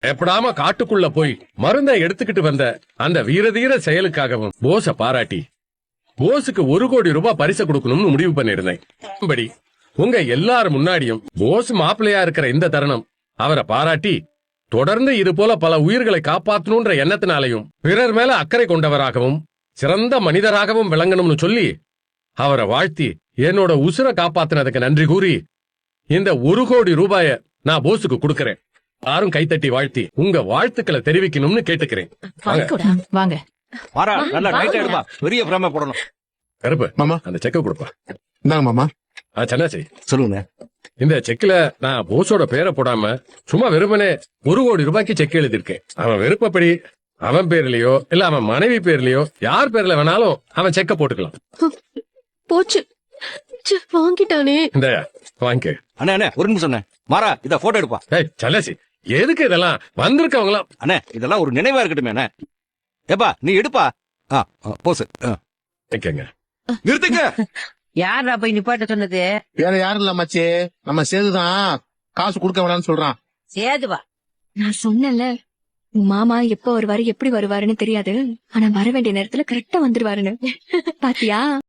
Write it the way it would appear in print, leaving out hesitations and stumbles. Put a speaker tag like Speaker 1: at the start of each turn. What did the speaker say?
Speaker 1: எப்படாம காட்டுக்குள்ள போய் மருந்தை எடுத்துக்கிட்டு வந்த அந்த வீரதீர செயலுக்காகவும் போஸ பாராட்டி போஸுக்கு 1 கோடி ரூபாய் பரிசு கொடுக்கணும்னு முடிவு பண்ணிருந்தேன். படி உங்க எல்லாரும் முன்னாடியும் போஸ் மாப்பிள்ளையா இருக்கிற இந்த தருணம் அவரை பாராட்டி தொடர்ந்து இது போல பல உயிர்களை காப்பாற்றணும்ன்ற எண்ணத்தினாலையும் பிறர் மேல அக்கறை கொண்டவராகவும் சிறந்த மனிதராகவும் விளங்கணும்னு சொல்லி அவரை வாழ்த்தி என்னோட உசுரை காப்பாத்தினதுக்கு நன்றி கூறி இந்த 1 கோடி ரூபாய நான் போஸுக்கு கொடுக்கறேன். யாரும் கைத்தட்டி வாழ்த்தி உங்க வாழ்த்துக்களை தெரிவிக்கணும்னு கேட்டுக்கிறேன்.
Speaker 2: வாங்க
Speaker 3: மாறா, நல்லா டைட்டா எடுப்பா, பெரிய பிரேம போடணும்.
Speaker 1: கருப்பு
Speaker 4: மாமா
Speaker 1: அந்த செக்க கொடுப்பா.
Speaker 4: இந்தாங்க மாமா.
Speaker 1: சன்னாச்சி
Speaker 3: சொல்லுங்க.
Speaker 1: இந்த செக்ல நான் போஸோட பேரை போடாம சும்மா வெறுமனே 1 கோடி ரூபாய்க்கு செக் எழுதிருக்கேன். அவன் விருப்பப்படி அவன் பேர்லயோ இல்ல அவன் மனைவி பேர்லயோ யார் பேர்ல வேணாலும் அவன் செக்க போட்டுக்கலாம்.
Speaker 5: போச்சு, வாங்கிட்டானே.
Speaker 1: இந்த வாங்க.
Speaker 3: அண்ணே அண்ணே ஒரு நிமிஷம் அண்ணே. மாறா, இத போட்டோ எடுப்பா.
Speaker 1: சன்னாச்சி எதுக்கு இதெல்லாம் வந்திருக்கவங்களாம்?
Speaker 3: அண்ணே இதெல்லாம் ஒரு நினைவா இருக்கட்டுமே அண்ணே. ஏப்பா நீ எடுப்பா. போஸ்
Speaker 1: வைக்கங்க.
Speaker 3: நிறுத்துங்க.
Speaker 2: யாரா போய் நிப்பாட்ட சொன்னது?
Speaker 4: வேற யாரும் இல்ல மச்சி, நம்ம சேதுதான் காசு கொடுக்க வேணாம்னு சொல்றான்.
Speaker 2: சேதுவா?
Speaker 5: நான் சொன்னேன்ல, உன் மாமா எப்ப வருவாரு எப்படி வருவாருன்னு தெரியாது, ஆனா வர வேண்டிய நேரத்துல கரெக்டா வந்துருவாருன்னு. பாத்தியா?